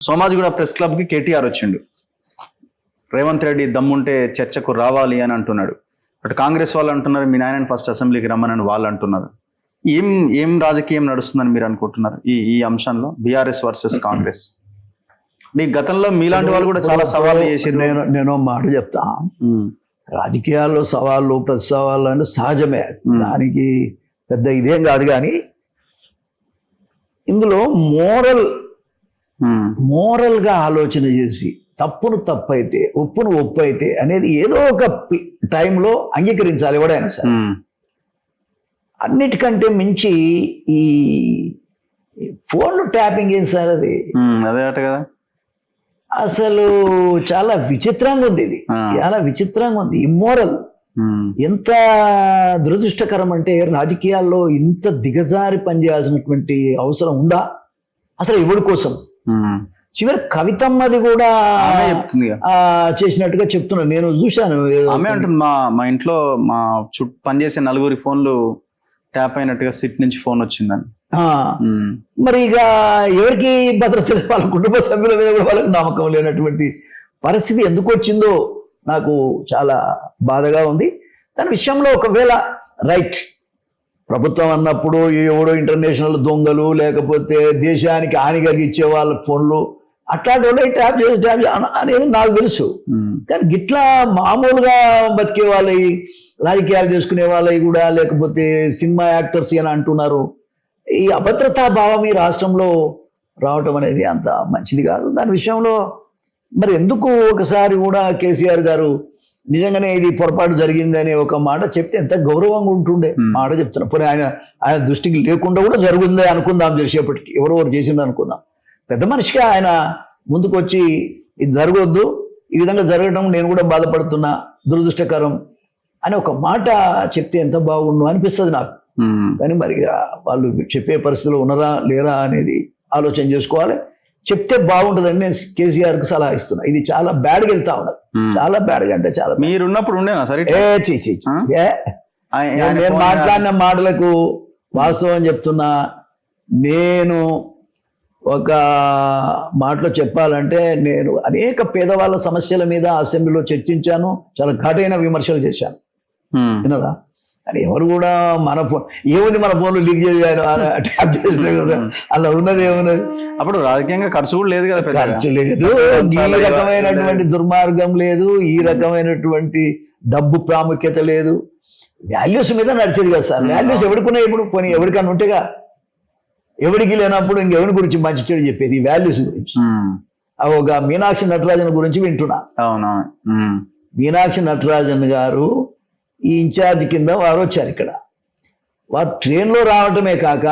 Somajiguda press club కి కేటీఆర్ వచ్చిండు. రేవంత్ రెడ్డి దమ్ముంటే చర్చకు రావాలి అని అంటున్నాడు. బట్ కాంగ్రెస్ వాళ్ళు అంటున్నారు మీ నాయనని ఫస్ట్ అసెంబ్లీకి రమ్మని వాళ్ళు అంటున్నారు. ఏం రాజకీయం నడుస్తుందని మీరు అనుకుంటున్నారు ఈ అంశంలో, బీఆర్ఎస్ వర్సెస్ కాంగ్రెస్? మీ గతంలో మీలాంటి వాళ్ళు కూడా చాలా సవాళ్ళు చేసారు. నేను మాట చెప్తా, రాజకీయాల్లో సవాళ్ళు ప్రతి సవాళ్ళు అంటే సహజమే, దానికి పెద్ద ఇదేం కాదు. కానీ ఇందులో మోరల్ గా ఆలోచన చేసి తప్పును తప్పైతే ఒప్పును ఒప్పు అయితే అనేది ఏదో ఒక టైంలో అంగీకరించాలి ఎవడైనా సరే. అన్నిటికంటే మించి ఈ ఫోన్లు ట్యాపింగ్ ఏం సార్ అది, అదే అట కదా, అసలు చాలా విచిత్రంగా ఉంది. ఇది చాలా విచిత్రంగా ఉంది, ఇమ్మోరల్. ఎంత దురదృష్టకరం అంటే రాజకీయాల్లో ఇంత దిగజారి పనిచేయాల్సినటువంటి అవసరం ఉందా అసలు ఎవరి కోసం? చివరి కవితమ్మది కూడా చేసినట్టుగా చెప్తున్నాను, నేను చూశాను. ఆమె అంటుంది మా ఇంట్లో మా చుట్టూ పనిచేసే 4 ఫోన్లు ట్యాప్ అయినట్టుగా సిట్ నుంచి ఫోన్ వచ్చిందని. మరి ఇక ఎవరికి భద్రత, వాళ్ళ కుటుంబ సభ్యుల మీద కూడా వాళ్ళకి నమ్మకం లేనటువంటి పరిస్థితి ఎందుకు వచ్చిందో నాకు చాలా బాధగా ఉంది. దాని విషయంలో ఒకవేళ రైట్, ప్రభుత్వం అన్నప్పుడు ఎవడో ఇంటర్నేషనల్ దొంగలు లేకపోతే దేశానికి హాని కలిగించే వాళ్ళ ఫోన్లు అట్లాంటి వాళ్ళు ట్యాప్ అనేది నాకు తెలుసు. కానీ గిట్లా మామూలుగా బతికే వాళ్ళవి, రాజకీయాలు చేసుకునే వాళ్ళవి కూడా, లేకపోతే సినిమా యాక్టర్స్ అని అంటున్నారు. ఈ అభద్రతా భావం ఈ రాష్ట్రంలో రావటం అనేది అంత మంచిది కాదు. దాని విషయంలో మరి ఎందుకు ఒకసారి కూడా కేసీఆర్ గారు నిజంగానే ఇది పొరపాటు జరిగిందనే ఒక మాట చెప్తే ఎంత గౌరవంగా ఉంటుండే. మాట చెప్తున్నా, పోనీ ఆయన దృష్టికి లేకుండా కూడా జరుగుందే అనుకుందాం, చేసేపటికి ఎవరెవరు చేసిండు అనుకుందాం. పెద్ద మనిషిగా ఆయన ముందుకు వచ్చి ఇది జరగొద్దు, ఈ విధంగా జరగడం నేను కూడా బాధపడుతున్నా, దురదృష్టకరం అని ఒక మాట చెప్తే ఎంత బాగుండు అనిపిస్తుంది నాకు. కానీ మరి వాళ్ళు చెప్పే పరిస్థితిలో ఉన్నారా లేరా అనేది ఆలోచన చేసుకోవాలి. చెప్తే బాగుంటుందని నేను కేసీఆర్కి సలహా ఇస్తున్నా. ఇది చాలా బ్యాడ్గా వెళ్తా ఉన్నది, చాలా బ్యాడ్గా అంటే చాలా. మీరున్నప్పుడు ఉండేనా సరే? నేను మాట్లాడిన మాటలకు వాస్తవం చెప్తున్నా. నేను ఒక మాటలో చెప్పాలంటే, నేను అనేక పేదవాళ్ళ సమస్యల మీద అసెంబ్లీలో చర్చించాను, చాలా ఘాటైన విమర్శలు చేశాను. వినరా? అని ఎవరు కూడా మన ఫోన్ ఏముంది, మన ఫోన్లు లీక్ చేయాలి ట్యాప్ చేస్తే కదా, అలా ఉన్నది ఏమున్నది. అప్పుడు రాజకీయంగా ఖర్చు కూడా లేదు కదా, ఖర్చు లేదు, ఈ రకమైనటువంటి దుర్మార్గం లేదు, ఈ రకమైనటువంటి డబ్బు ప్రాముఖ్యత లేదు, వాల్యూస్ మీద నడిచేది కదా సార్. వాల్యూస్ ఎవరికున్నాయి ఇప్పుడు? పోనీ ఎవరికన్నా ఉంటేగా, ఎవరికి లేనప్పుడు ఇంకెవరి గురించి మంచి చెడు చెప్పేది ఈ వాల్యూస్ గురించి. ఒక మీనాక్షి నటరాజన్ గురించి వింటున్నా. మీనాక్షి నటరాజన్ గారు ఈ ఇన్ఛార్జ్ కింద వారు వచ్చారు. ఇక్కడ వారు ట్రైన్లో రావటమే కాక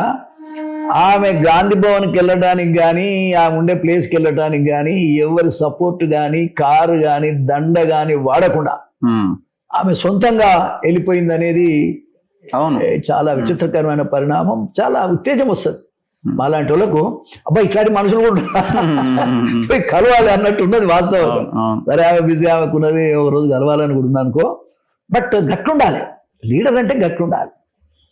ఆమె గాంధీ భవన్కి వెళ్ళడానికి కానీ, ఆమె ఉండే ప్లేస్కి వెళ్ళటానికి కానీ ఎవరి సపోర్ట్ కానీ, కారు కానీ, దండ కానీ వాడకుండా ఆమె సొంతంగా వెళ్ళిపోయింది అనేది చాలా విచిత్రకరమైన పరిణామం. చాలా ఉత్తేజం వస్తుంది మాలాంటి వాళ్ళకు. అబ్బా ఇట్లాంటి మనుషులు కూడా పోయి కలవాలి అన్నట్టు ఉన్నది వాస్తవం. సరే ఆమె బిజీ, ఆమెకున్నది ఒక రోజు కలవాలని కూడా ఉన్నా అనుకో. బట్ గట్లుండాలి, లీడర్ అంటే గట్లుండాలి.